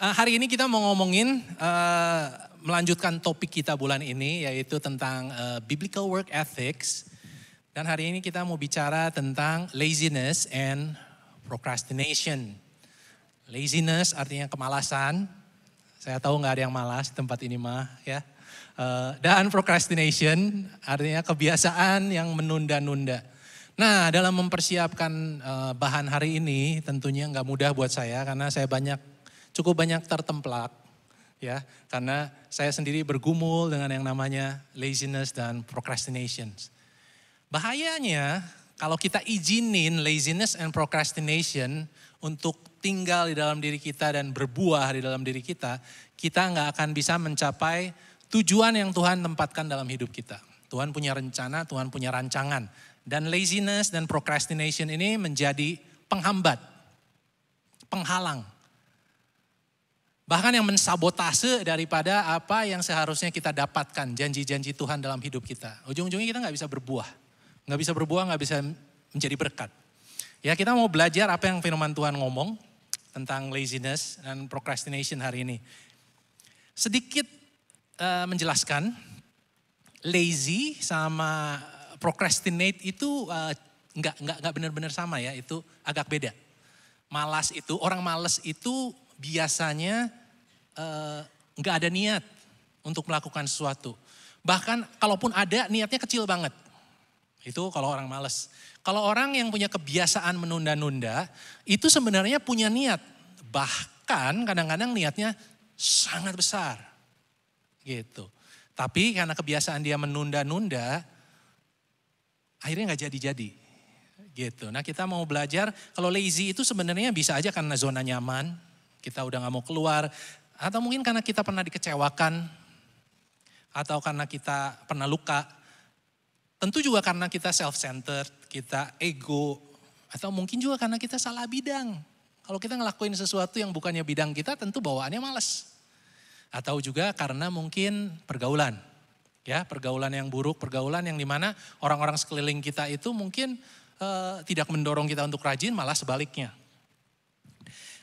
Hari ini kita mau ngomongin, melanjutkan topik kita bulan ini, yaitu tentang biblical work ethics. Dan hari ini kita mau bicara tentang laziness and procrastination. Laziness artinya kemalasan. Saya tahu nggak ada yang malas di tempat ini mah ya. Dan procrastination artinya kebiasaan yang menunda-nunda. Nah, dalam mempersiapkan bahan hari ini tentunya nggak mudah buat saya karena saya cukup banyak tertemplak ya, karena saya sendiri bergumul dengan yang namanya laziness dan procrastination. Bahayanya kalau kita izinin laziness and procrastination untuk tinggal di dalam diri kita dan berbuah di dalam diri kita nggak akan bisa mencapai tujuan yang Tuhan tempatkan dalam hidup kita. Tuhan punya rencana, Tuhan punya rancangan. Dan laziness dan procrastination ini menjadi penghambat, penghalang. Bahkan yang mensabotase daripada apa yang seharusnya kita dapatkan, janji-janji Tuhan dalam hidup kita. Ujung-ujungnya kita nggak bisa berbuah. Nggak bisa menjadi berkat. Ya, kita mau belajar apa yang firman Tuhan ngomong tentang laziness dan procrastination hari ini. Sedikit menjelaskan, lazy sama procrastinate itu nggak benar-benar sama ya, itu agak beda. Orang malas itu biasanya nggak ada niat untuk melakukan sesuatu. Bahkan kalaupun ada, niatnya kecil banget. Itu kalau orang malas. Kalau orang yang punya kebiasaan menunda-nunda, itu sebenarnya punya niat. Bahkan kadang-kadang niatnya sangat besar. Gitu. Tapi karena kebiasaan dia menunda-nunda, akhirnya nggak jadi-jadi. Gitu. Nah, kita mau belajar kalau lazy itu sebenarnya bisa aja karena zona nyaman. Kita udah gak mau keluar, atau mungkin karena kita pernah dikecewakan, atau karena kita pernah luka. Tentu juga karena kita self-centered, kita ego, atau mungkin juga karena kita salah bidang. Kalau kita ngelakuin sesuatu yang bukannya bidang kita, tentu bawaannya malas. Atau juga karena mungkin pergaulan. Ya, pergaulan yang buruk, pergaulan yang dimana orang-orang sekeliling kita itu mungkin tidak mendorong kita untuk rajin, malah sebaliknya.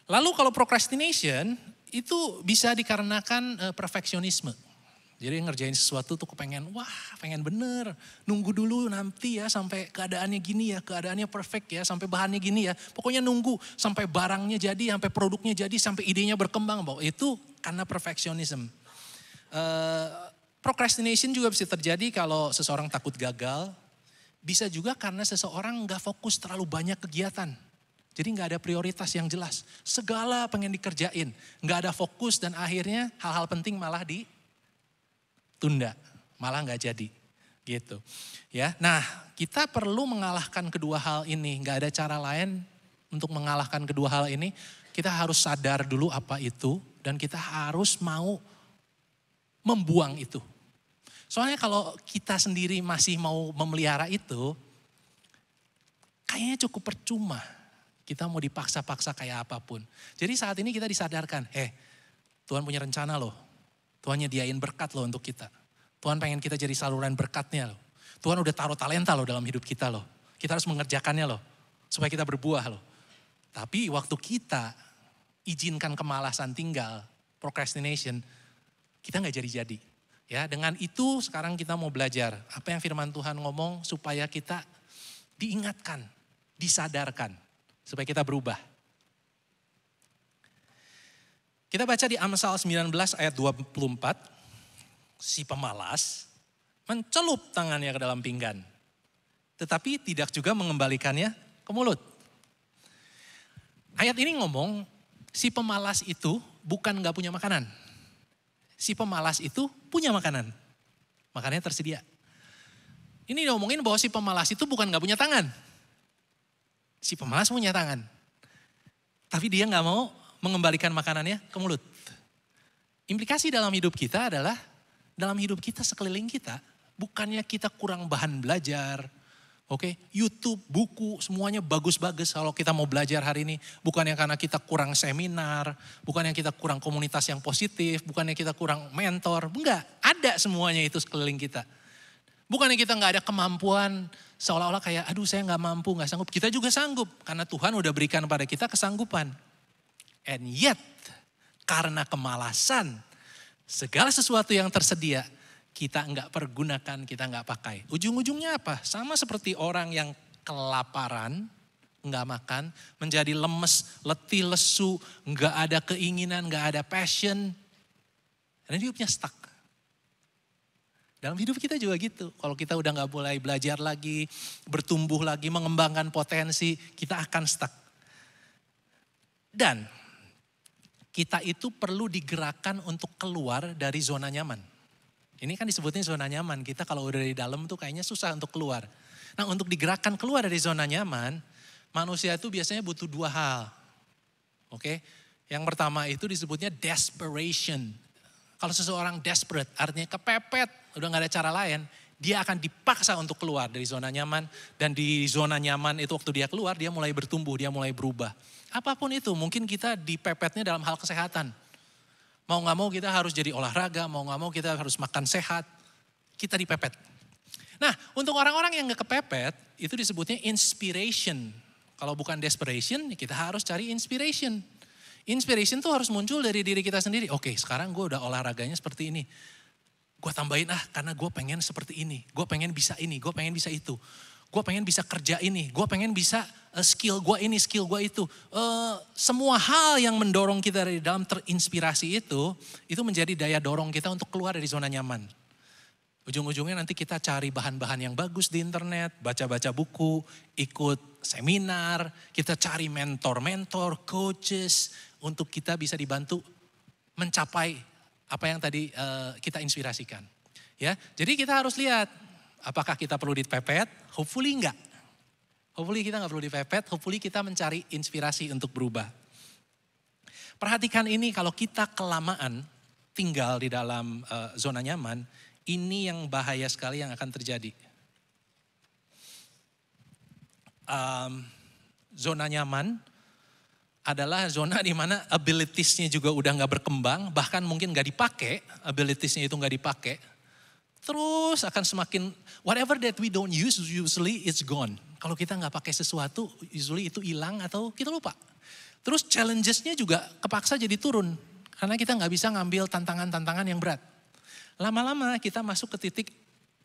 Lalu kalau procrastination itu bisa dikarenakan perfeksionisme. Jadi ngerjain sesuatu tuh pengen bener. Nunggu dulu nanti ya sampai keadaannya gini ya, keadaannya perfect ya, sampai bahannya gini ya. Pokoknya nunggu sampai barangnya jadi, sampai produknya jadi, sampai idenya berkembang. Bahwa itu karena perfeksionisme. Procrastination juga bisa terjadi kalau seseorang takut gagal. Bisa juga karena seseorang gak fokus terlalu banyak kegiatan. Jadi gak ada prioritas yang jelas. Segala pengen dikerjain. Gak ada fokus dan akhirnya hal-hal penting malah ditunda. Malah gak jadi. Gitu. Ya, nah, kita perlu mengalahkan kedua hal ini. Gak ada cara lain untuk mengalahkan kedua hal ini. Kita harus sadar dulu apa itu. Dan kita harus mau membuang itu. Soalnya kalau kita sendiri masih mau memelihara itu, kayaknya cukup percuma. Kita mau dipaksa-paksa kayak apapun. Jadi saat ini kita disadarkan, Tuhan punya rencana loh. Tuhan nyediain berkat loh untuk kita. Tuhan pengen kita jadi saluran berkatnya loh. Tuhan udah taruh talenta loh dalam hidup kita loh. Kita harus mengerjakannya loh. Supaya kita berbuah loh. Tapi waktu kita izinkan kemalasan tinggal, procrastination, kita gak jadi-jadi. Ya, dengan itu sekarang kita mau belajar apa yang firman Tuhan ngomong supaya kita diingatkan, disadarkan. Supaya kita berubah. Kita baca di Amsal 19 ayat 24. Si pemalas mencelup tangannya ke dalam pinggan. Tetapi tidak juga mengembalikannya ke mulut. Ayat ini ngomong si pemalas itu bukan gak punya makanan. Si pemalas itu punya makanan. Makanannya tersedia. Ini ngomongin bahwa si pemalas itu bukan gak punya tangan. Si pemalas punya tangan. Tapi dia gak mau mengembalikan makanannya ke mulut. Implikasi dalam hidup kita adalah, dalam hidup kita sekeliling kita, bukannya kita kurang bahan belajar. YouTube, buku, semuanya bagus-bagus kalau kita mau belajar hari ini. Bukannya karena kita kurang seminar, bukannya kita kurang komunitas yang positif, bukannya kita kurang mentor. Enggak, ada semuanya itu sekeliling kita. Bukannya kita gak ada kemampuan, seolah-olah kayak aduh saya gak mampu, gak sanggup. Kita juga sanggup karena Tuhan udah berikan pada kita kesanggupan. And yet Karena kemalasan, segala sesuatu yang tersedia, kita enggak pergunakan, kita enggak pakai. Ujung-ujungnya apa? Sama seperti orang yang kelaparan, enggak makan, menjadi lemes, letih, lesu, enggak ada keinginan, enggak ada passion. Dan hidupnya stuck. Dalam hidup kita juga gitu. Kalau kita udah enggak mulai belajar lagi, bertumbuh lagi, mengembangkan potensi, kita akan stuck. Dan kita itu perlu digerakkan untuk keluar dari zona nyaman. Ini kan disebutnya zona nyaman. Kita kalau udah di dalam tuh kayaknya susah untuk keluar. Nah, untuk digerakkan keluar dari zona nyaman, manusia itu biasanya butuh dua hal. Oke? Yang pertama itu disebutnya desperation. Kalau seseorang desperate, artinya kepepet, udah gak ada cara lain, dia akan dipaksa untuk keluar dari zona nyaman. Dan di zona nyaman itu waktu dia keluar, dia mulai bertumbuh, dia mulai berubah. Apapun itu, mungkin kita dipepetnya dalam hal kesehatan. Mau gak mau kita harus jadi olahraga, mau gak mau kita harus makan sehat. Kita dipepet. Nah, untuk orang-orang yang gak kepepet, itu disebutnya inspiration. Kalau bukan desperation, kita harus cari inspiration. Inspiration tuh harus muncul dari diri kita sendiri. Oke, sekarang gue udah olahraganya seperti ini. Gue tambahin karena gue pengen seperti ini. Gue pengen bisa ini, gue pengen bisa itu. Gue pengen bisa kerja ini, gue pengen bisa skill gue ini, skill gue itu. Semua hal yang mendorong kita dari dalam terinspirasi itu menjadi daya dorong kita untuk keluar dari zona nyaman. Ujung-ujungnya nanti kita cari bahan-bahan yang bagus di internet, baca-baca buku, ikut seminar, kita cari mentor-mentor, coaches, untuk kita bisa dibantu mencapai apa yang tadi kita inspirasikan. Ya, jadi kita harus lihat, apakah kita perlu dipepet? Hopefully enggak. Hopefully kita enggak perlu dipepet, hopefully kita mencari inspirasi untuk berubah. Perhatikan ini, kalau kita kelamaan tinggal di dalam zona nyaman, ini yang bahaya sekali yang akan terjadi. Zona nyaman adalah zona di mana abilities-nya juga udah gak berkembang, bahkan mungkin gak dipakai, abilities-nya itu gak dipakai. Terus akan semakin, whatever that we don't use, usually it's gone. Kalau kita gak pakai sesuatu, usually itu hilang atau kita lupa. Terus challenges-nya juga kepaksa jadi turun. Karena kita gak bisa ngambil tantangan-tantangan yang berat. Lama-lama kita masuk ke titik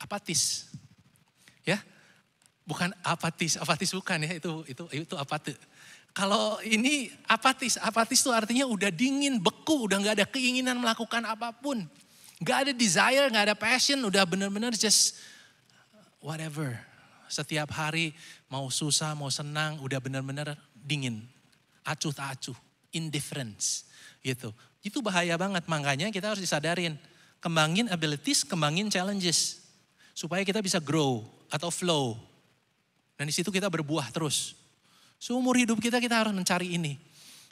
apatis. Ya, bukan apatis bukan ya, itu apate. Kalau ini apatis itu artinya udah dingin, beku, udah gak ada keinginan melakukan apapun. Gak ada desire, gak ada passion, udah benar-benar just whatever. Setiap hari mau susah, mau senang, udah benar-benar dingin. Acuh tak acuh, indifference gitu. Itu bahaya banget, makanya kita harus disadarin. Kembangin abilities, kembangin challenges. Supaya kita bisa grow atau flow. Dan di situ kita berbuah terus. Seumur hidup kita harus mencari ini.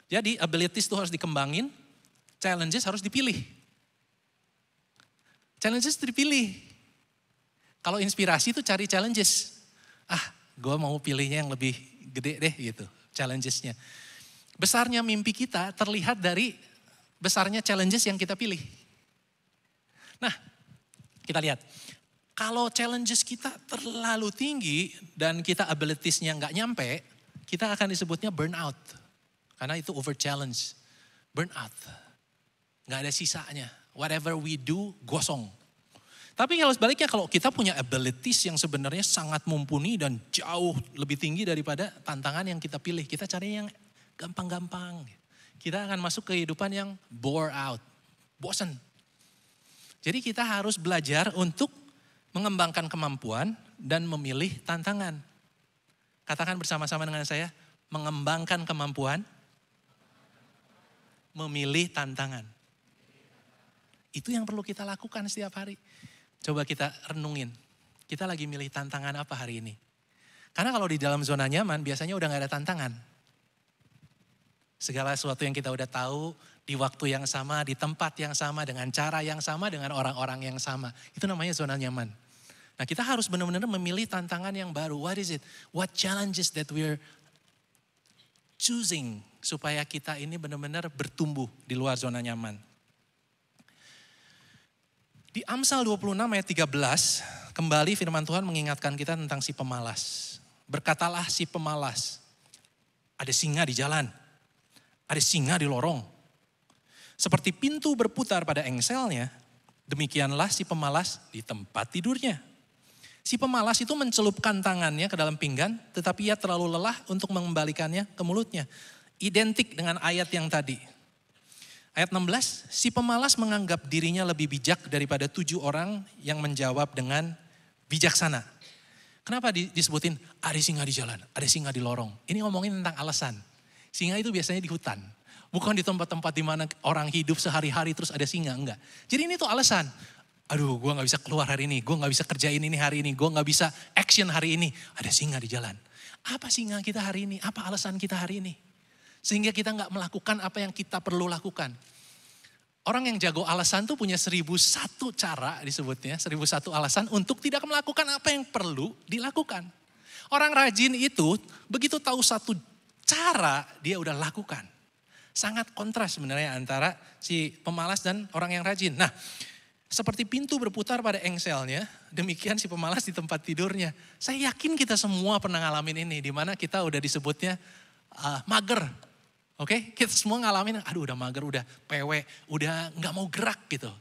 Jadi abilities itu harus dikembangin, challenges harus dipilih. Challenges dipilih. Kalau inspirasi itu cari challenges. Gue mau pilihnya yang lebih gede deh gitu, challengesnya. Besarnya mimpi kita terlihat dari besarnya challenges yang kita pilih. Nah, kita lihat. Kalau challenges kita terlalu tinggi dan kita abilities-nya nggak nyampe, kita akan disebutnya burnout. Karena itu over challenge. Burnout. Nggak ada sisanya. Whatever we do, gosong. Tapi kalau sebaliknya, kalau kita punya abilities yang sebenarnya sangat mumpuni dan jauh lebih tinggi daripada tantangan yang kita pilih. Kita cari yang gampang-gampang. Kita akan masuk ke kehidupan yang bore out. Bosan. Jadi kita harus belajar untuk mengembangkan kemampuan dan memilih tantangan. Katakan bersama-sama dengan saya, mengembangkan kemampuan, memilih tantangan. Itu yang perlu kita lakukan setiap hari. Coba kita renungin, kita lagi milih tantangan apa hari ini? Karena kalau di dalam zona nyaman biasanya udah gak ada tantangan. Segala sesuatu yang kita udah tahu di waktu yang sama, di tempat yang sama, dengan cara yang sama, dengan orang-orang yang sama. Itu namanya zona nyaman. Nah, kita harus benar-benar memilih tantangan yang baru. What is it? What challenges that we're choosing supaya kita ini benar-benar bertumbuh di luar zona nyaman. Di Amsal 26 ayat 13, kembali firman Tuhan mengingatkan kita tentang si pemalas. Berkatalah si pemalas, ada singa di jalan, ada singa di lorong. Seperti pintu berputar pada engselnya, demikianlah si pemalas di tempat tidurnya. Si pemalas itu mencelupkan tangannya ke dalam pinggan, tetapi ia terlalu lelah untuk mengembalikannya ke mulutnya. Identik dengan ayat yang tadi. Ayat 16, si pemalas menganggap dirinya lebih bijak daripada 7 orang yang menjawab dengan bijaksana. Kenapa disebutin ada singa di jalan, ada singa di lorong? Ini ngomongin tentang alasan. Singa itu biasanya di hutan. Bukan di tempat-tempat di mana orang hidup sehari-hari terus ada singa, enggak. Jadi ini tuh alasan. Aduh, gue gak bisa keluar hari ini, gue gak bisa kerjain ini hari ini, gue gak bisa action hari ini. Ada singa di jalan. Apa singa kita hari ini? Apa alasan kita hari ini? Sehingga kita gak melakukan apa yang kita perlu lakukan. Orang yang jago alasan tuh punya 1001 cara disebutnya, 1001 alasan untuk tidak melakukan apa yang perlu dilakukan. Orang rajin itu begitu tahu satu cara dia udah lakukan. Sangat kontras sebenarnya antara si pemalas dan orang yang rajin. Nah, seperti pintu berputar pada engselnya, demikian si pemalas di tempat tidurnya. Saya yakin kita semua pernah ngalamin ini, di mana kita udah disebutnya mager. Oke, kita semua ngalamin, aduh udah mager, udah pewe, udah gak mau gerak gitu.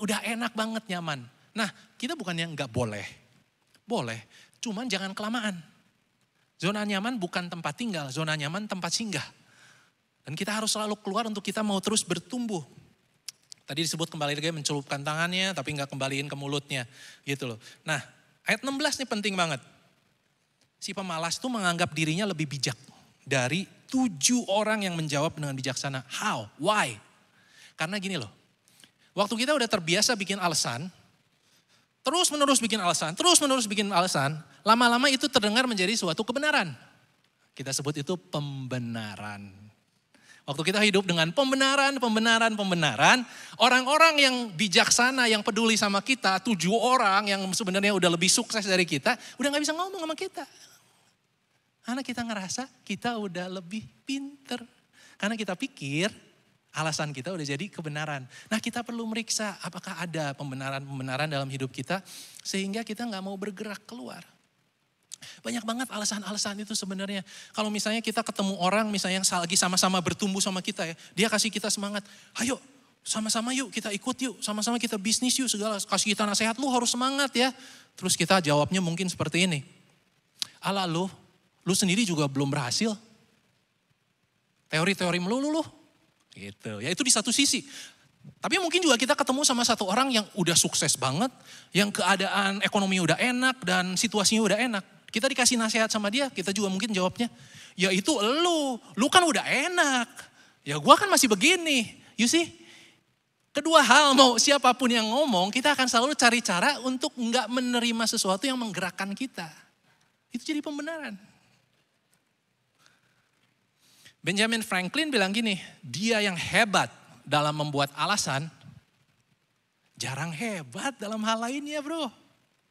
Udah enak banget, nyaman. Nah, kita bukannya gak boleh. Boleh, cuman jangan kelamaan. Zona nyaman bukan tempat tinggal, zona nyaman tempat singgah. Dan kita harus selalu keluar untuk kita mau terus bertumbuh. Tadi disebut kembali lagi mencelupkan tangannya tapi gak kembaliin ke mulutnya gitu loh. Nah ayat 16 nih penting banget. Si pemalas itu menganggap dirinya lebih bijak dari 7 orang yang menjawab dengan bijaksana. How? Why? Karena gini loh. Waktu kita udah terbiasa bikin alasan, terus menerus bikin alasan, lama-lama itu terdengar menjadi suatu kebenaran. Kita sebut itu pembenaran. Waktu kita hidup dengan pembenaran, orang-orang yang bijaksana, yang peduli sama kita, 7 orang yang sebenarnya udah lebih sukses dari kita, udah gak bisa ngomong sama kita. Karena kita ngerasa kita udah lebih pinter. Karena kita pikir alasan kita udah jadi kebenaran. Nah kita perlu meriksa apakah ada pembenaran dalam hidup kita, sehingga kita gak mau bergerak keluar. Banyak banget alasan-alasan itu sebenarnya. Kalau misalnya kita ketemu orang misalnya yang lagi sama-sama bertumbuh sama kita ya. Dia kasih kita semangat. Ayo sama-sama yuk kita ikut yuk. Sama-sama kita bisnis yuk segala. Kasih kita nasihat lu harus semangat ya. Terus kita jawabnya mungkin seperti ini. Ala lu sendiri juga belum berhasil. Teori-teori melulu lu. Gitu. Ya itu di satu sisi. Tapi mungkin juga kita ketemu sama satu orang yang udah sukses banget. Yang keadaan ekonomi udah enak dan situasinya udah enak. Kita dikasih nasihat sama dia, kita juga mungkin jawabnya, ya itu lu kan udah enak. Ya gua kan masih begini, you see. Kedua hal, mau siapapun yang ngomong, kita akan selalu cari cara untuk enggak menerima sesuatu yang menggerakkan kita. Itu jadi pembenaran. Benjamin Franklin bilang gini, dia yang hebat dalam membuat alasan, jarang hebat dalam hal lainnya bro.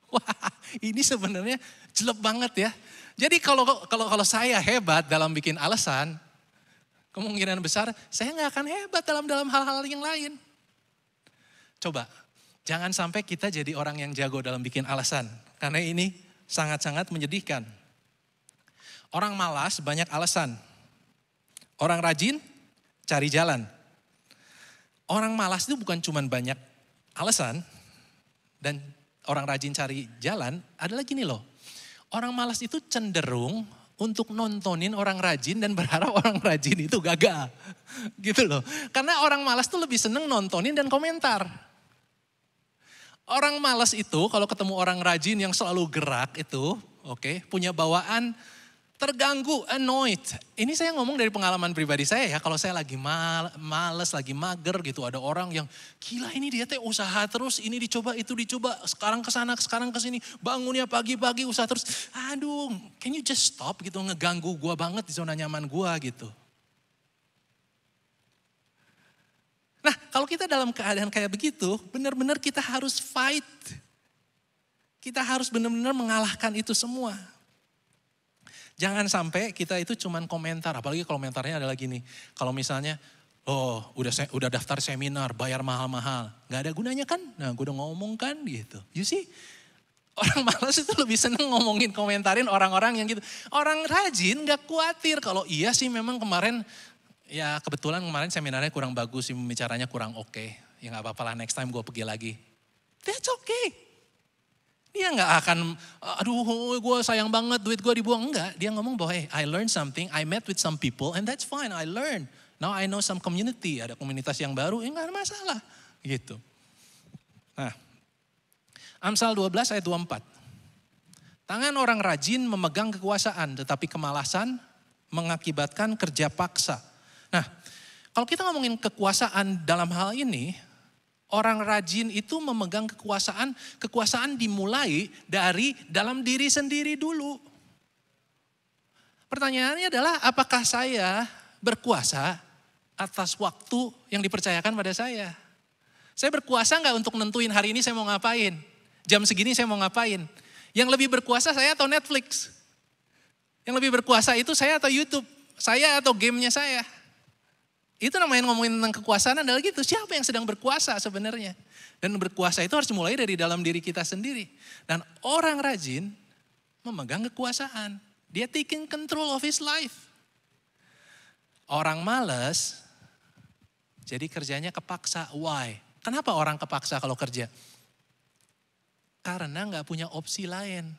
Wah ini sebenarnya jelek banget ya. Jadi kalau saya hebat dalam bikin alasan, kemungkinan besar saya gak akan hebat dalam hal-hal yang lain. Coba, jangan sampai kita jadi orang yang jago dalam bikin alasan. Karena ini sangat-sangat menyedihkan. Orang malas banyak alasan. Orang rajin cari jalan. Orang malas itu bukan cuma banyak alasan dan orang rajin cari jalan, ada lagi nih loh. Orang malas itu cenderung untuk nontonin orang rajin dan berharap orang rajin itu gagal. Gitu loh. Karena orang malas tuh lebih seneng nontonin dan komentar. Orang malas itu kalau ketemu orang rajin yang selalu gerak itu, punya bawaan terganggu, annoyed. Ini saya ngomong dari pengalaman pribadi saya ya. Kalau saya lagi males, lagi mager gitu. Ada orang yang gila ini dia teh usaha terus. Ini dicoba, itu dicoba. Sekarang kesana, sekarang kesini. Bangunnya pagi-pagi usaha terus. Aduh, can you just stop gitu. Ngeganggu gua banget di zona nyaman gua gitu. Nah kalau kita dalam keadaan kayak begitu. Benar-benar kita harus fight. Kita harus benar-benar mengalahkan itu semua. Jangan sampai kita itu cuman komentar, apalagi komentarnya adalah gini. Kalau misalnya, udah daftar seminar, bayar mahal-mahal. Gak ada gunanya kan? Nah gue udah ngomong kan gitu. You see, orang malas itu lebih seneng komentarin orang-orang yang gitu. Orang rajin gak khawatir kalau iya sih memang kemarin Ya kebetulan kemarin seminarnya kurang bagus, pembicaranya kurang oke. Ya gak apa-apa lah, next time gue pergi lagi. That's okay. Dia gak akan, aduh gue sayang banget duit gue dibuang. Enggak, dia ngomong bahwa hey, I learned something, I met with some people and that's fine, I learned. Now I know some community, ada komunitas yang baru, ya gak ada masalah. Gitu. Nah, Amsal 12 ayat 24. Tangan orang rajin memegang kekuasaan, tetapi kemalasan mengakibatkan kerja paksa. Nah, kalau kita ngomongin kekuasaan dalam hal ini, orang rajin itu memegang kekuasaan dimulai dari dalam diri sendiri dulu. Pertanyaannya adalah apakah saya berkuasa atas waktu yang dipercayakan pada saya? Saya berkuasa nggak untuk nentuin hari ini saya mau ngapain? Jam segini saya mau ngapain? Yang lebih berkuasa saya atau Netflix? Yang lebih berkuasa itu saya atau YouTube? Saya atau gamenya saya? Itu namanya ngomongin tentang kekuasaan adalah gitu. Siapa yang sedang berkuasa sebenarnya? Dan berkuasa itu harus dimulai dari dalam diri kita sendiri. Dan orang rajin memegang kekuasaan. Dia taking control of his life. Orang malas, jadi kerjanya kepaksa. Why? Kenapa orang kepaksa kalau kerja? Karena gak punya opsi lain.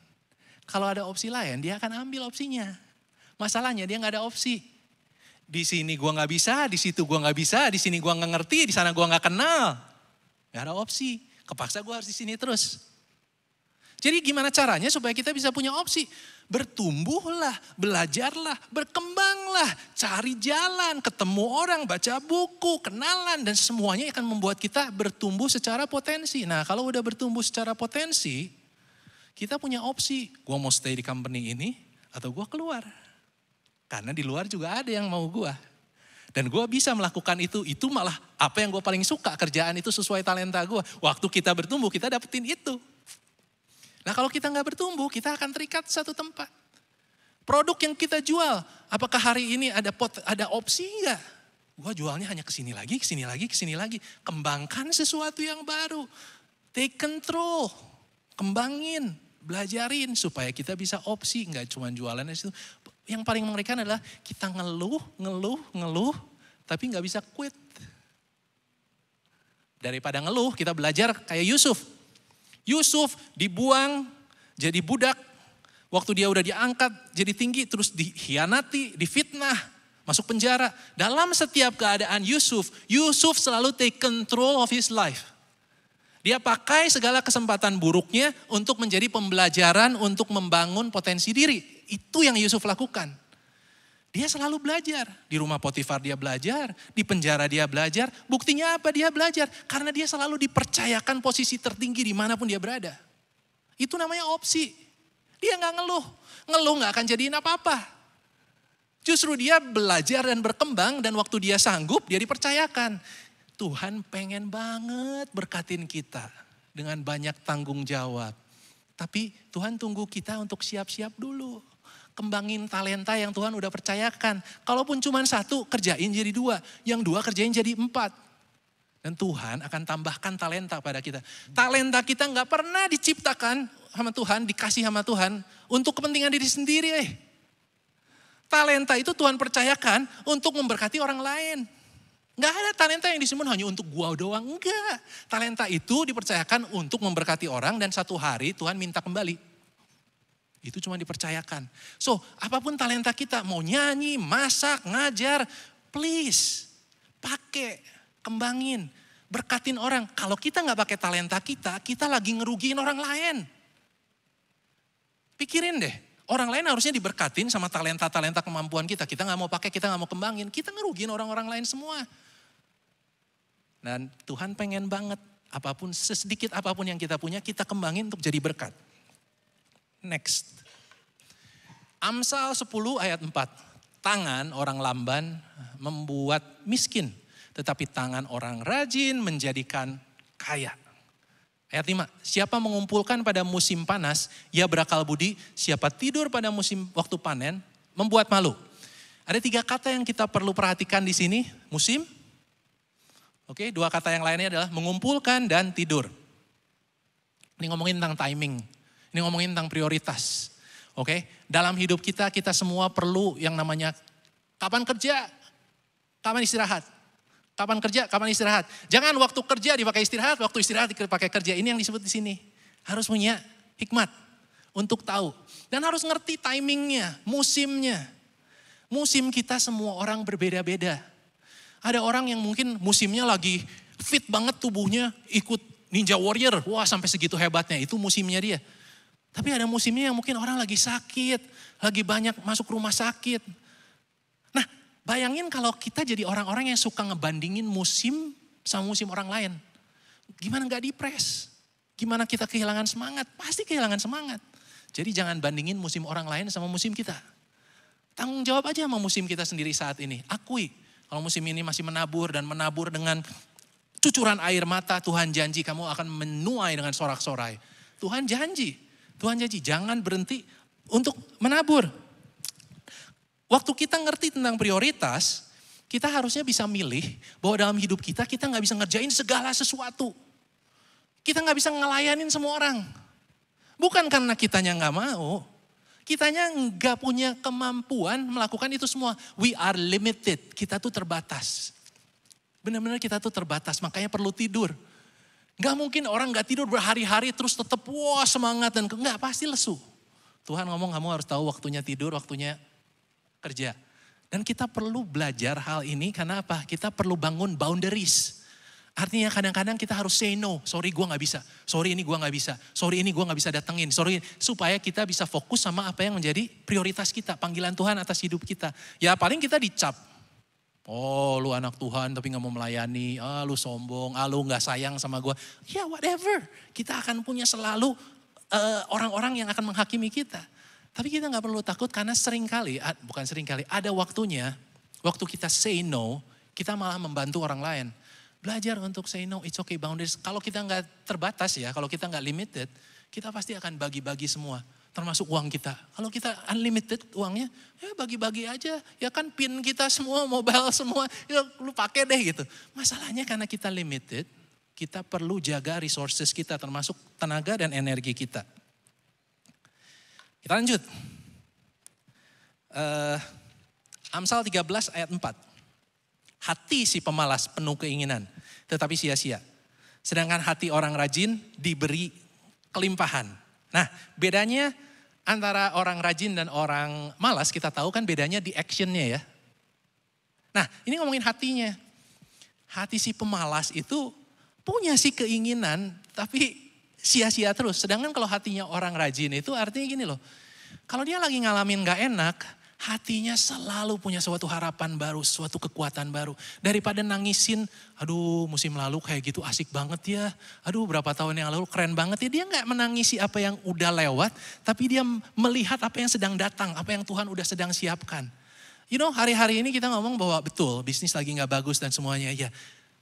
Kalau ada opsi lain, dia akan ambil opsinya. Masalahnya dia gak ada opsi. Di sini gua nggak bisa, di situ gua nggak bisa, di sini gua nggak ngerti, di sana gua nggak kenal. Gak ada opsi, kepaksa gua harus di sini terus. Jadi gimana caranya supaya kita bisa punya opsi? Bertumbuhlah, belajarlah, berkembanglah, cari jalan, ketemu orang, baca buku, kenalan, dan semuanya akan membuat kita bertumbuh secara potensi. Nah kalau udah bertumbuh secara potensi, kita punya opsi, gua mau stay di company ini atau gua keluar. Karena di luar juga ada yang mau gue. Dan gue bisa melakukan itu malah apa yang gue paling suka, kerjaan itu sesuai talenta gue. Waktu kita bertumbuh kita dapetin itu. Nah kalau kita gak bertumbuh kita akan terikat satu tempat. Produk yang kita jual, apakah hari ini ada opsi enggak? Gue jualnya hanya kesini lagi, kesini lagi, kesini lagi. Kembangkan sesuatu yang baru. Take control, kembangin, belajarin supaya kita bisa opsi. Enggak cuma jualan di situ. Yang paling mengerikan adalah kita ngeluh, tapi gak bisa quit. Daripada ngeluh, kita belajar kayak Yusuf. Yusuf dibuang jadi budak. Waktu dia udah diangkat jadi tinggi, terus dikhianati, difitnah, masuk penjara. Dalam setiap keadaan Yusuf selalu take control of his life. Dia pakai segala kesempatan buruknya untuk menjadi pembelajaran untuk membangun potensi diri. Itu yang Yusuf lakukan. Dia selalu belajar. Di rumah Potifar dia belajar, di penjara dia belajar. Buktinya apa dia belajar? Karena dia selalu dipercayakan posisi tertinggi dimanapun dia berada. Itu namanya opsi. Dia gak ngeluh. Ngeluh gak akan jadiin apa-apa. Justru dia belajar dan berkembang dan waktu dia sanggup dia dipercayakan. Tuhan pengen banget berkatin kita dengan banyak tanggung jawab. Tapi Tuhan tunggu kita untuk siap-siap dulu. Kembangin talenta yang Tuhan udah percayakan. Kalaupun cuma satu, kerjain jadi dua. Yang dua kerjain jadi 4. Dan Tuhan akan tambahkan talenta pada kita. Talenta kita gak pernah diciptakan sama Tuhan, dikasih sama Tuhan untuk kepentingan diri sendiri. Talenta itu Tuhan percayakan untuk memberkati orang lain. Gak ada talenta yang disimpan hanya untuk gua doang, enggak. Talenta itu dipercayakan untuk memberkati orang dan satu hari Tuhan minta kembali. Itu cuma dipercayakan. So, apapun talenta kita, mau nyanyi, masak, ngajar, please, pakai, kembangin, berkatin orang. Kalau kita gak pakai talenta kita lagi ngerugiin orang lain. Pikirin deh, orang lain harusnya diberkatin sama talenta-talenta kemampuan kita. Kita gak mau pakai, kita gak mau kembangin, kita ngerugiin orang-orang lain semua. Dan Tuhan pengen banget, apapun, sesedikit apapun yang kita punya, kita kembangin untuk jadi berkat. Next. Amsal 10 ayat 4. Tangan orang lamban membuat miskin, tetapi tangan orang rajin menjadikan kaya. Ayat 5. Siapa mengumpulkan pada musim panas, ia berakal budi. Siapa tidur pada musim waktu panen, membuat malu. Ada 3 kata yang kita perlu perhatikan di sini. Musim. Oke, 2 kata yang lainnya adalah mengumpulkan dan tidur. Ini ngomongin tentang timing. Ini ngomongin tentang prioritas. Oke, dalam hidup kita semua perlu yang namanya kapan kerja, Kapan istirahat? Kapan kerja, kapan istirahat. Jangan waktu kerja dipakai istirahat, waktu istirahat dipakai kerja. Ini yang disebut di sini. Harus punya hikmat untuk tahu. Dan harus ngerti timingnya, musimnya. Musim kita semua orang berbeda-beda. Ada orang yang mungkin musimnya lagi fit banget tubuhnya, ikut Ninja Warrior. Wah, sampai segitu hebatnya, itu musimnya dia. Tapi ada musimnya yang mungkin orang lagi sakit, lagi banyak masuk rumah sakit. Nah, bayangin kalau kita jadi orang-orang yang suka ngebandingin musim sama musim orang lain. Gimana gak depres? Gimana kita kehilangan semangat? Pasti kehilangan semangat. Jadi jangan bandingin musim orang lain sama musim kita. Tanggung jawab aja sama musim kita sendiri saat ini. Akui kalau musim ini masih menabur dan menabur dengan cucuran air mata, Tuhan janji kamu akan menuai dengan sorak-sorai. Tuhan janji jangan berhenti untuk menabur. Waktu kita ngerti tentang prioritas, kita harusnya bisa milih bahwa dalam hidup kita gak bisa ngerjain segala sesuatu. Kita gak bisa ngelayanin semua orang. Bukan karena kitanya gak mau. Kitanya gak punya kemampuan melakukan itu semua. We are limited, kita tuh terbatas. Benar-benar kita tuh terbatas, makanya perlu tidur. Gak mungkin orang gak tidur berhari-hari terus tetap wah semangat dan enggak, pasti lesu. Tuhan ngomong kamu harus tahu waktunya tidur, waktunya kerja. Dan kita perlu belajar hal ini karena apa? Kita perlu bangun boundaries. Artinya kadang-kadang kita harus say no. Sorry gue gak bisa. Sorry ini gue gak bisa. Sorry ini gue gak bisa datengin. Sorry. Supaya kita bisa fokus sama apa yang menjadi prioritas kita. Panggilan Tuhan atas hidup kita. Ya paling kita dicap. Oh lu anak Tuhan tapi gak mau melayani. Ah lu sombong. Ah lu gak sayang sama gue. Ya whatever. Kita akan punya selalu orang-orang yang akan menghakimi kita. Tapi kita gak perlu takut karena ada waktunya. Waktu kita say no. Kita malah membantu orang lain. Belajar untuk say no, it's okay, boundaries. Kalau kita nggak terbatas ya, kalau kita nggak limited, kita pasti akan bagi-bagi semua. Termasuk uang kita. Kalau kita unlimited uangnya, ya bagi-bagi aja. Ya kan pin kita semua, mobile semua, ya lu pakai deh gitu. Masalahnya karena kita limited, kita perlu jaga resources kita, termasuk tenaga dan energi kita. Kita lanjut. Amsal 13 ayat 4. Hati si pemalas penuh keinginan, tetapi sia-sia. Sedangkan hati orang rajin diberi kelimpahan. Nah, bedanya antara orang rajin dan orang malas kita tahu kan bedanya di actionnya ya. Nah, ini ngomongin hatinya. Hati si pemalas itu punya sih keinginan, tapi sia-sia terus. Sedangkan kalau hatinya orang rajin itu artinya gini loh. Kalau dia lagi ngalamin gak enak, hatinya selalu punya suatu harapan baru, suatu kekuatan baru. Daripada nangisin, aduh musim lalu kayak gitu asik banget ya. Aduh berapa tahun yang lalu keren banget ya. Dia gak menangisi apa yang udah lewat, tapi dia melihat apa yang sedang datang, apa yang Tuhan udah sedang siapkan. You know hari-hari ini kita ngomong bahwa betul bisnis lagi gak bagus dan semuanya. Ya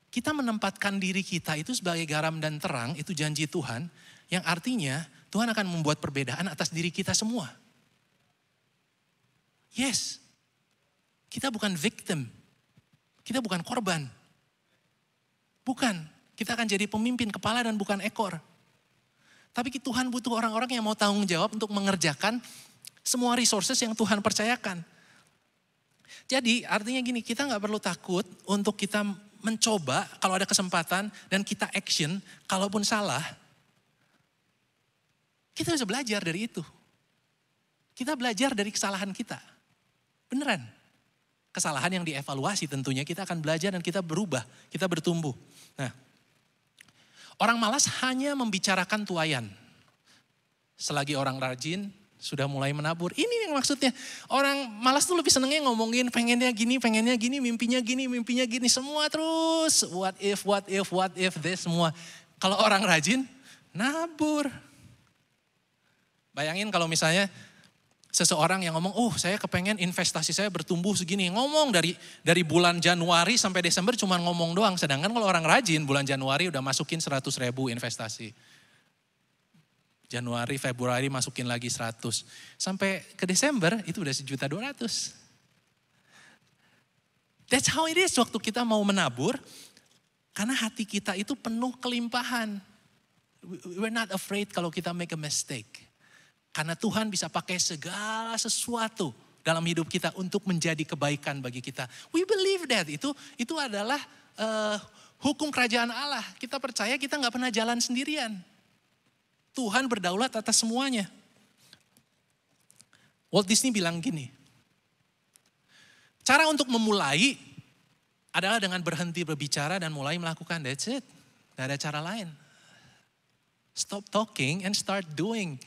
kita menempatkan diri kita itu sebagai garam dan terang, itu janji Tuhan. Yang artinya Tuhan akan membuat perbedaan atas diri kita semua. Yes, kita bukan victim, kita bukan korban. Bukan, kita akan jadi pemimpin kepala dan bukan ekor. Tapi Tuhan butuh orang-orang yang mau tanggung jawab untuk mengerjakan semua resources yang Tuhan percayakan. Jadi artinya gini, kita gak perlu takut untuk kita mencoba kalau ada kesempatan dan kita action, kalaupun salah, kita bisa belajar dari itu. Kita belajar dari kesalahan kita. Beneran. Kesalahan yang dievaluasi tentunya kita akan belajar dan kita berubah, kita bertumbuh. Nah, orang malas hanya membicarakan tuaian. Selagi orang rajin sudah mulai menabur. Ini yang maksudnya. Orang malas tuh lebih senengnya ngomongin pengennya gini, mimpinya gini. Semua terus what if, this semua. Kalau orang rajin, nabur. Bayangin kalau misalnya seseorang yang ngomong, oh saya kepengen investasi saya bertumbuh segini. Ngomong dari bulan Januari sampai Desember cuma ngomong doang. Sedangkan kalau orang rajin bulan Januari udah masukin 100.000 investasi. Januari, Februari masukin lagi 100. Sampai ke Desember itu udah 1.200.000. That's how it is waktu kita mau menabur. Karena hati kita itu penuh kelimpahan. We're not afraid kalau kita make a mistake. Karena Tuhan bisa pakai segala sesuatu dalam hidup kita untuk menjadi kebaikan bagi kita. We believe that. Itu adalah hukum kerajaan Allah. Kita percaya kita nggak pernah jalan sendirian. Tuhan berdaulat atas semuanya. Walt Disney bilang gini, cara untuk memulai adalah dengan berhenti berbicara dan mulai melakukan. That's it. Gak ada cara lain. Stop talking and start doing.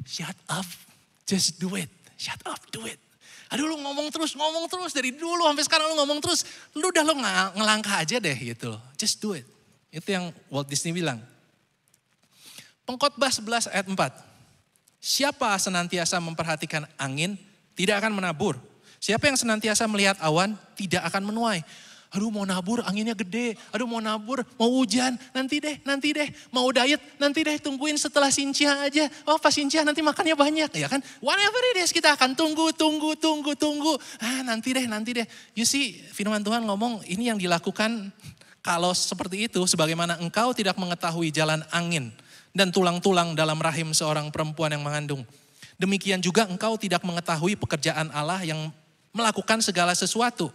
Shut up, just do it. Shut up, do it. Aduh lu ngomong terus dari dulu sampai sekarang lu ngomong terus. Lu ngelangkah aja deh gitu. Just do it. Itu yang Walt Disney bilang. Pengkhotbah 11 ayat 4. Siapa senantiasa memperhatikan angin tidak akan menabur. Siapa yang senantiasa melihat awan tidak akan menuai. Aduh mau nabur anginnya gede, aduh mau nabur, mau hujan, nanti deh. Mau diet, nanti deh tungguin setelah Sincia aja. Oh pas Sincia nanti makannya banyak ya kan. Whatever it is kita akan tunggu. Nanti deh. You see firman Tuhan ngomong ini yang dilakukan kalau seperti itu. Sebagaimana engkau tidak mengetahui jalan angin dan tulang-tulang dalam rahim seorang perempuan yang mengandung. Demikian juga engkau tidak mengetahui pekerjaan Allah yang melakukan segala sesuatu.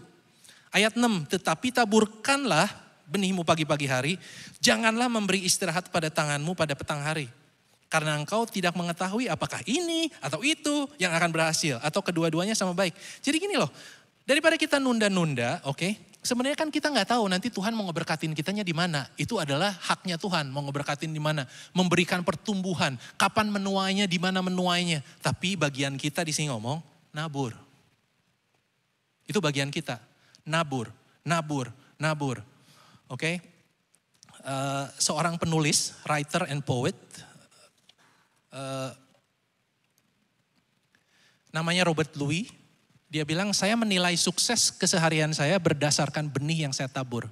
Ayat 6, tetapi taburkanlah benihmu pagi-pagi hari, janganlah memberi istirahat pada tanganmu pada petang hari. Karena engkau tidak mengetahui apakah ini atau itu yang akan berhasil, atau kedua-duanya sama baik. Jadi gini loh, daripada kita nunda-nunda, oke, sebenarnya kan kita nggak tahu nanti Tuhan mau ngeberkatin kitanya di mana. Itu adalah haknya Tuhan, mau ngeberkatin di mana, memberikan pertumbuhan, kapan menuainya, di mana menuainya. Tapi bagian kita di sini ngomong, nabur. Itu bagian kita. Nabur. Oke. Seorang penulis, writer and poet, namanya Robert Louis, dia bilang saya menilai sukses keseharian saya berdasarkan benih yang saya tabur,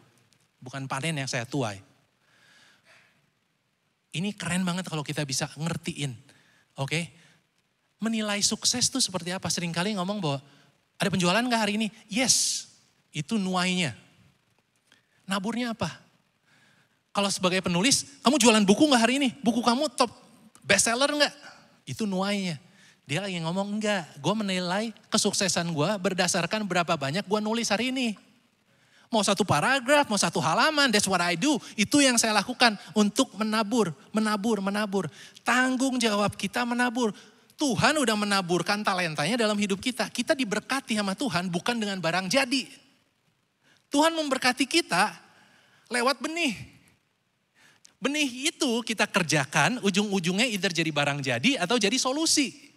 bukan panen yang saya tuai. Ini keren banget kalau kita bisa ngertiin, oke? Menilai sukses itu seperti apa? Seringkali ngomong bahwa ada penjualan gak hari ini? Yes. Itu nuainya. Naburnya apa? Kalau sebagai penulis, kamu jualan buku gak hari ini? Buku kamu top bestseller gak? Itu nuainya. Dia lagi ngomong enggak. Gue menilai kesuksesan gue berdasarkan berapa banyak gue nulis hari ini. Mau satu paragraf, mau satu halaman, that's what I do. Itu yang saya lakukan untuk menabur. Tanggung jawab kita menabur. Tuhan udah menaburkan talentanya dalam hidup kita. Kita diberkati sama Tuhan bukan dengan barang jadi. Tuhan memberkati kita lewat benih. Benih itu kita kerjakan, ujung-ujungnya either jadi barang jadi atau jadi solusi.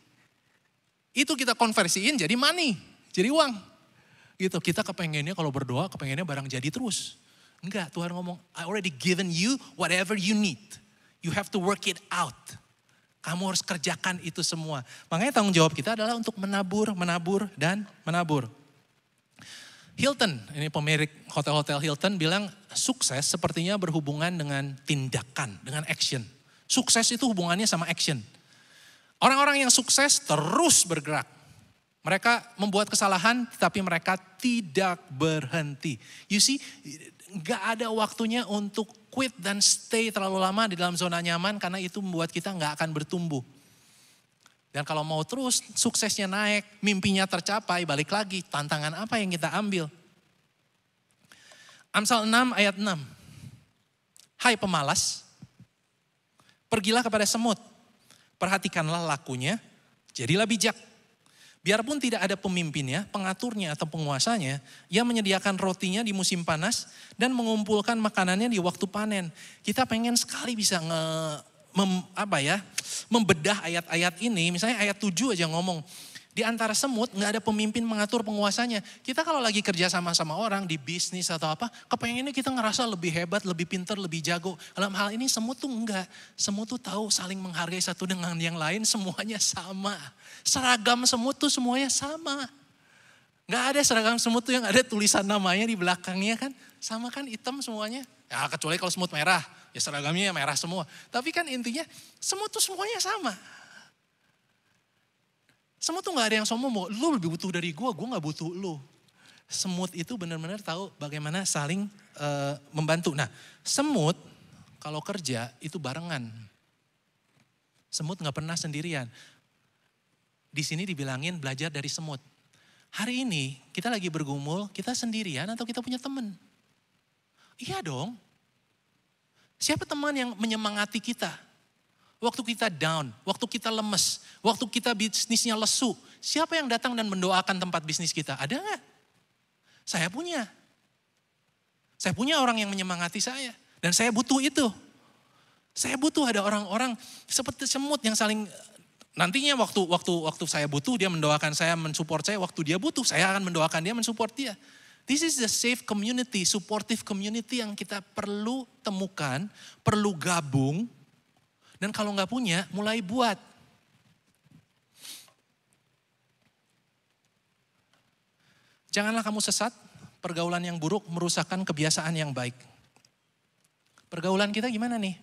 Itu kita konversiin jadi money, jadi uang. Gitu, kita kepengennya kalau berdoa, kepengennya barang jadi terus. Enggak, Tuhan ngomong, I already given you whatever you need. You have to work it out. Kamu harus kerjakan itu semua. Makanya tanggung jawab kita adalah untuk menabur. Hilton, ini pemilik hotel-hotel Hilton bilang sukses sepertinya berhubungan dengan tindakan, dengan action. Sukses itu hubungannya sama action. Orang-orang yang sukses terus bergerak. Mereka membuat kesalahan tapi mereka tidak berhenti. You see, gak ada waktunya untuk quit dan stay terlalu lama di dalam zona nyaman karena itu membuat kita gak akan bertumbuh. Dan kalau mau terus suksesnya naik, mimpinya tercapai, balik lagi tantangan apa yang kita ambil. Amsal 6 ayat 6. Hai pemalas, pergilah kepada semut, perhatikanlah lakunya, jadilah bijak. Biarpun tidak ada pemimpinnya, pengaturnya atau penguasanya, ia menyediakan rotinya di musim panas dan mengumpulkan makanannya di waktu panen. Kita pengen sekali bisa membedah ayat-ayat ini. Misalnya ayat 7 aja ngomong, di antara semut gak ada pemimpin mengatur penguasanya. Kita kalau lagi kerja sama-sama orang di bisnis atau apa, kepengennya kita ngerasa lebih hebat, lebih pintar, lebih jago. Dalam hal ini semut tuh enggak. Semut tuh tahu saling menghargai satu dengan yang lain, semuanya sama. Seragam semut tuh semuanya sama. Gak ada seragam semut tuh yang ada tulisan namanya di belakangnya kan. Sama kan hitam semuanya. Ya kecuali kalau semut merah, ya seragamnya merah semua. Tapi kan intinya semut tuh semuanya sama. Semut tuh gak ada yang sombong, lu lebih butuh dari gue gak butuh lu. Semut itu benar-benar tahu bagaimana saling membantu. Nah semut kalau kerja itu barengan. Semut gak pernah sendirian. di sini dibilangin belajar dari semut. Hari ini kita lagi bergumul, kita sendirian atau kita punya teman? Iya dong. Siapa teman yang menyemangati kita? Waktu kita down, waktu kita lemes, waktu kita bisnisnya lesu. Siapa yang datang dan mendoakan tempat bisnis kita? Ada nggak? Saya punya. Saya punya orang yang menyemangati saya. Dan saya butuh itu. Saya butuh ada orang-orang seperti semut yang saling, nantinya waktu saya butuh dia mendoakan saya, mensupport saya. Waktu dia butuh saya akan mendoakan dia, mensupport dia. This is the safe community, supportive community yang kita perlu temukan, perlu gabung. Dan kalau nggak punya, mulai buat. Janganlah kamu sesat, pergaulan yang buruk merusakkan kebiasaan yang baik. Pergaulan kita gimana nih?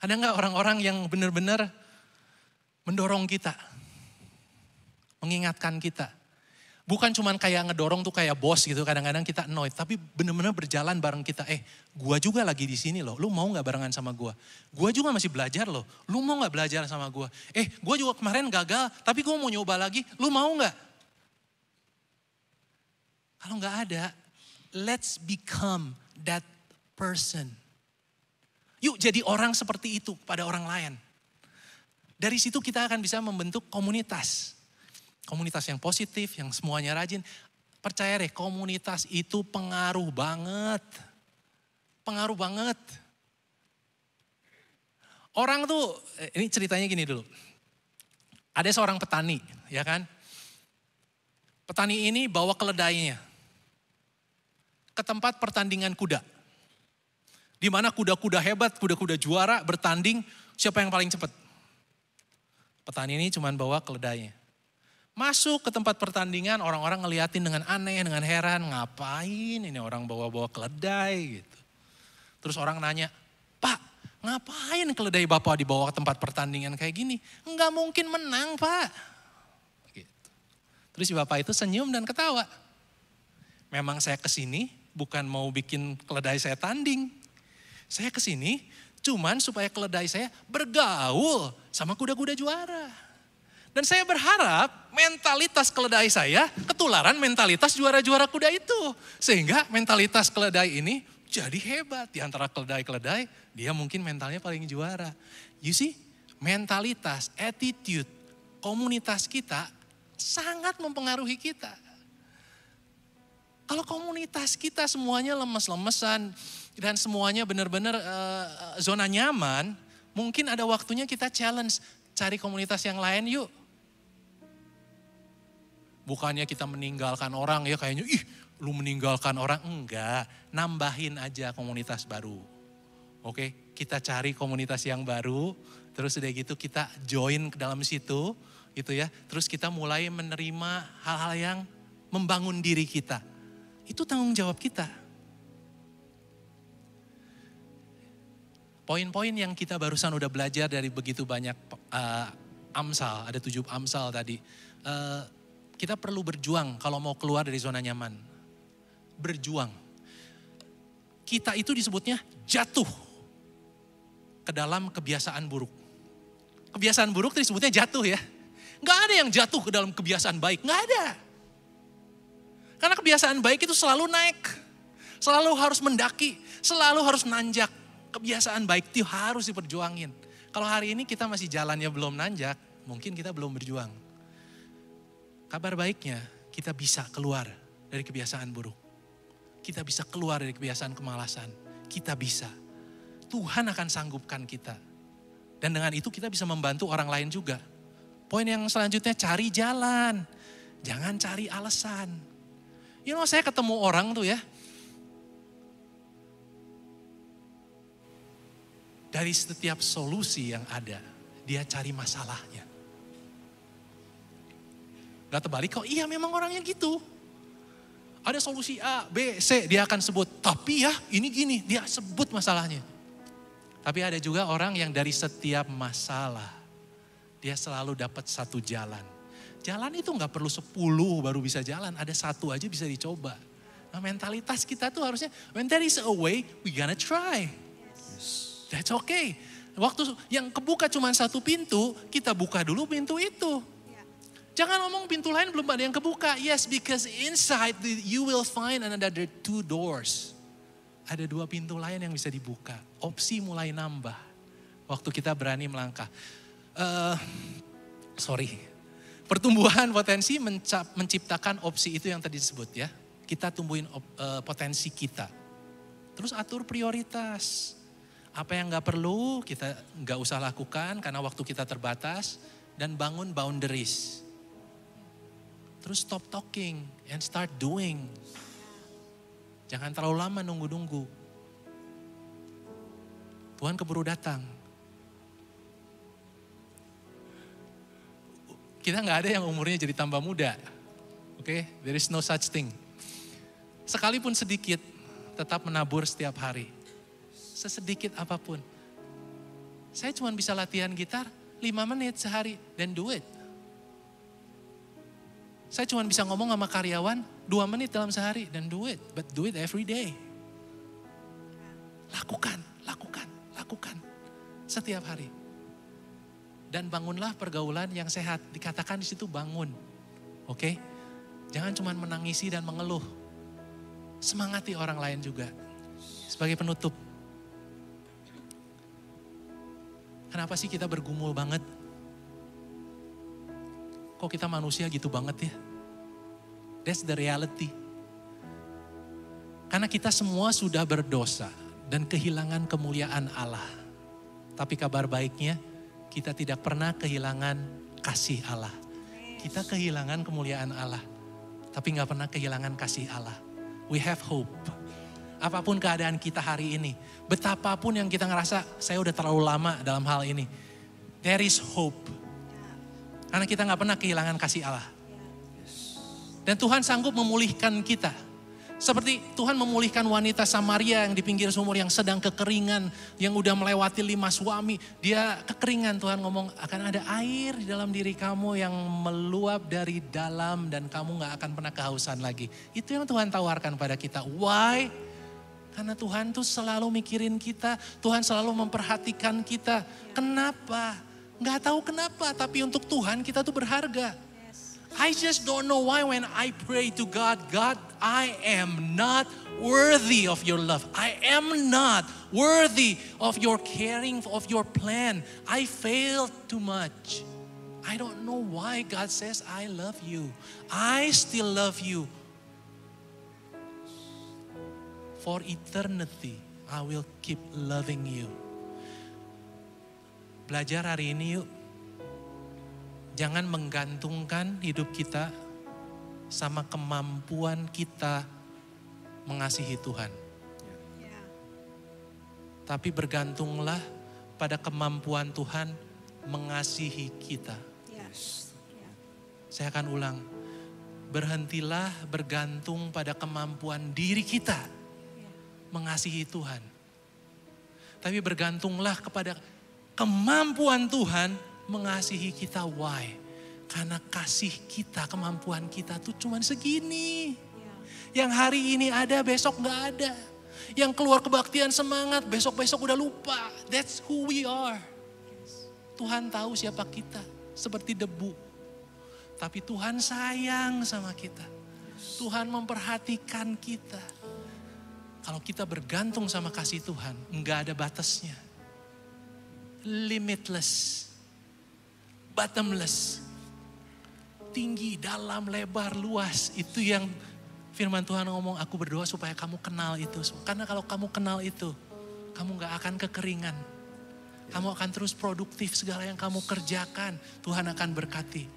Ada nggak orang-orang yang benar-benar mendorong kita? Mengingatkan kita. Bukan cuman kayak ngedorong tuh kayak bos gitu, kadang-kadang kita annoyed. Tapi benar-benar berjalan bareng kita. Gua juga lagi di sini loh, lu mau gak barengan sama gua? Gua juga masih belajar loh, lu mau gak belajar sama gua? Gua juga kemarin gagal, tapi gua mau nyoba lagi, lu mau gak? Kalau gak ada, let's become that person. Yuk jadi orang seperti itu pada orang lain. Dari situ kita akan bisa membentuk komunitas. Komunitas yang positif, yang semuanya rajin. Percaya deh, komunitas itu pengaruh banget. Pengaruh banget. Orang tuh, ini ceritanya gini dulu. Ada seorang petani, ya kan? Petani ini bawa keledainya ke tempat pertandingan kuda. Di mana kuda-kuda hebat, kuda-kuda juara bertanding, siapa yang paling cepat? Petani ini cuma bawa keledainya. Masuk ke tempat pertandingan, orang-orang ngeliatin dengan aneh, dengan heran. Ngapain ini orang bawa-bawa keledai gitu. Terus orang nanya, Pak, ngapain keledai Bapak dibawa ke tempat pertandingan kayak gini? Enggak mungkin menang, Pak. Gitu. Terus si Bapak itu senyum dan ketawa. Memang saya kesini bukan mau bikin keledai saya tanding. Saya kesini cuman supaya keledai saya bergaul sama kuda-kuda juara. Dan saya berharap mentalitas keledai saya ketularan mentalitas juara-juara kuda itu. Sehingga mentalitas keledai ini jadi hebat. Di antara keledai-keledai, dia mungkin mentalnya paling juara. You see, mentalitas, attitude, komunitas kita sangat mempengaruhi kita. Kalau komunitas kita semuanya lemes-lemesan dan semuanya benar-benar zona nyaman, mungkin ada waktunya kita challenge, cari komunitas yang lain yuk. Bukannya kita meninggalkan orang ya kayaknya, lu meninggalkan orang. Enggak, nambahin aja komunitas baru. Oke, kita cari komunitas yang baru, terus udah gitu kita join ke dalam situ, gitu ya. Terus kita mulai menerima hal-hal yang membangun diri kita. Itu tanggung jawab kita. Poin-poin yang kita barusan udah belajar dari begitu banyak Amsal, ada 7 Amsal tadi. Kita perlu berjuang kalau mau keluar dari zona nyaman. Berjuang. Kita itu disebutnya jatuh ke dalam kebiasaan buruk. Kebiasaan buruk itu disebutnya jatuh ya. Gak ada yang jatuh ke dalam kebiasaan baik, gak ada. Karena kebiasaan baik itu selalu naik. Selalu harus mendaki, selalu harus nanjak. Kebiasaan baik itu harus diperjuangin. Kalau hari ini kita masih jalannya belum nanjak, mungkin kita belum berjuang. Kabar baiknya, kita bisa keluar dari kebiasaan buruk. Kita bisa keluar dari kebiasaan kemalasan. Kita bisa. Tuhan akan sanggupkan kita. Dan dengan itu kita bisa membantu orang lain juga. Poin yang selanjutnya, cari jalan. Jangan cari alasan. Saya ketemu orang tuh ya. Dari setiap solusi yang ada, dia cari masalahnya. Gak terbalik kok, iya memang orangnya gitu. Ada solusi A, B, C, dia akan sebut. Tapi ya ini gini, dia sebut masalahnya. Tapi ada juga orang yang dari setiap masalah, dia selalu dapat satu jalan. Jalan itu gak perlu 10 baru bisa jalan, ada satu aja bisa dicoba. Nah mentalitas kita tuh harusnya, when there is a way, we gonna try. That's okay. Waktu yang kebuka cuma satu pintu, kita buka dulu pintu itu. Jangan ngomong pintu lain belum ada yang kebuka. Yes, because inside you will find another 2 doors. Ada 2 pintu lain yang bisa dibuka. Opsi mulai nambah. Waktu kita berani melangkah. Pertumbuhan potensi menciptakan opsi itu yang tadi disebut ya. Kita tumbuhin potensi kita. Terus atur prioritas. Apa yang gak perlu kita gak usah lakukan karena waktu kita terbatas. Dan bangun boundaries. Terus stop talking and start doing. Jangan terlalu lama nunggu-nunggu. Tuhan keburu datang. Kita gak ada yang umurnya jadi tambah muda. Oke, there is no such thing. Sekalipun sedikit, tetap menabur setiap hari. Sesedikit apapun. Saya cuma bisa latihan gitar 5 menit sehari, then do it. Saya cuma bisa ngomong sama karyawan 2 menit dalam sehari, then do it. But do it every day. Lakukan. Setiap hari. Dan bangunlah pergaulan yang sehat. Dikatakan di situ bangun. Oke? Jangan cuma menangisi dan mengeluh. Semangati orang lain juga. Sebagai penutup. Kenapa sih kita bergumul banget? Kok kita manusia gitu banget ya? That's the reality. Karena kita semua sudah berdosa dan kehilangan kemuliaan Allah. Tapi kabar baiknya, kita tidak pernah kehilangan kasih Allah. Kita kehilangan kemuliaan Allah, tapi gak pernah kehilangan kasih Allah. We have hope. Apapun keadaan kita hari ini, betapapun yang kita ngerasa, saya udah terlalu lama dalam hal ini. There is hope. Karena kita gak pernah kehilangan kasih Allah. Dan Tuhan sanggup memulihkan kita. Seperti Tuhan memulihkan wanita Samaria yang di pinggir sumur yang sedang kekeringan. Yang udah melewati 5 suami. Dia kekeringan, Tuhan ngomong akan ada air di dalam diri kamu yang meluap dari dalam. Dan kamu gak akan pernah kehausan lagi. Itu yang Tuhan tawarkan pada kita. Why? Karena Tuhan tuh selalu mikirin kita. Tuhan selalu memperhatikan kita. Kenapa? Gak tahu kenapa. Tapi untuk Tuhan kita tuh berharga. I just don't know why when I pray to God, God, I am not worthy of your love. I am not worthy of your caring, of your plan. I failed too much. I don't know why God says I love you. I still love you. For eternity, I will keep loving you. Belajar hari ini yuk. Jangan menggantungkan hidup kita sama kemampuan kita mengasihi Tuhan. Tapi bergantunglah pada kemampuan Tuhan mengasihi kita. Saya akan ulang. Berhentilah bergantung pada kemampuan diri kita mengasihi Tuhan. Tapi bergantunglah kepada kemampuan Tuhan mengasihi kita. Why? Karena kasih kita, kemampuan kita tuh cuman segini. Yang hari ini ada, besok gak ada. Yang keluar kebaktian semangat, besok-besok udah lupa. That's who we are. Tuhan tahu siapa kita, seperti debu. Tapi Tuhan sayang sama kita. Tuhan memperhatikan kita. Kalau kita bergantung sama kasih Tuhan, gak ada batasnya. Limitless. Bottomless. Tinggi, dalam, lebar, luas. Itu yang firman Tuhan ngomong, aku berdoa supaya kamu kenal itu. Karena kalau kamu kenal itu, kamu gak akan kekeringan. Kamu akan terus produktif, segala yang kamu kerjakan, Tuhan akan berkati.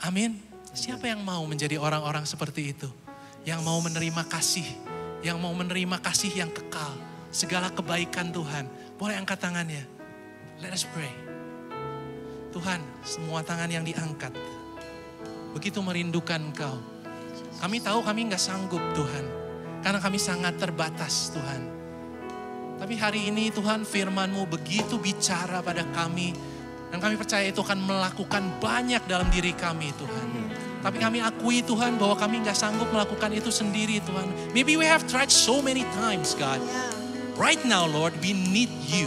Amin. Siapa yang mau menjadi orang-orang seperti itu? Yang mau menerima kasih, yang mau menerima kasih yang kekal. Segala kebaikan Tuhan. Boleh angkat tangannya. Let us pray. Tuhan, semua tangan yang diangkat, begitu merindukan Engkau. Kami tahu kami gak sanggup Tuhan, karena kami sangat terbatas Tuhan. Tapi hari ini Tuhan, firman-Mu begitu bicara pada kami, dan kami percaya itu akan melakukan banyak dalam diri kami Tuhan. Tapi kami akui Tuhan bahwa kami gak sanggup melakukan itu sendiri Tuhan. Maybe we have tried so many times God. Right now Lord, we need You.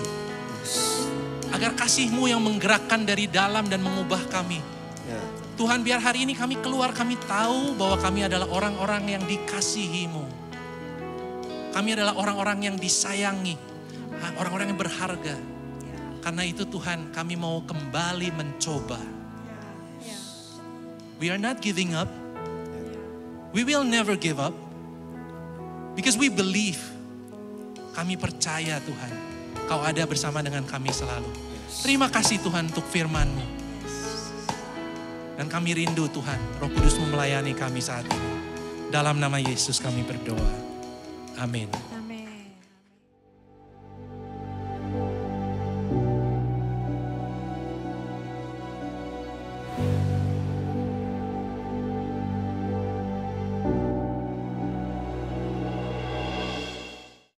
Agar kasih-Mu yang menggerakkan dari dalam dan mengubah kami. Tuhan, biar hari ini kami keluar, kami tahu bahwa kami adalah orang-orang yang dikasihi-Mu. Kami adalah orang-orang yang disayangi, orang-orang yang berharga. Karena itu Tuhan, kami mau kembali mencoba. We are not giving up. We will never give up. Because we believe. Kami percaya Tuhan, Kau ada bersama dengan kami selalu. Terima kasih Tuhan untuk firman-Mu. Dan kami rindu Tuhan, Roh Kudus-Mu melayani kami saat ini. Dalam nama Yesus kami berdoa. Amin.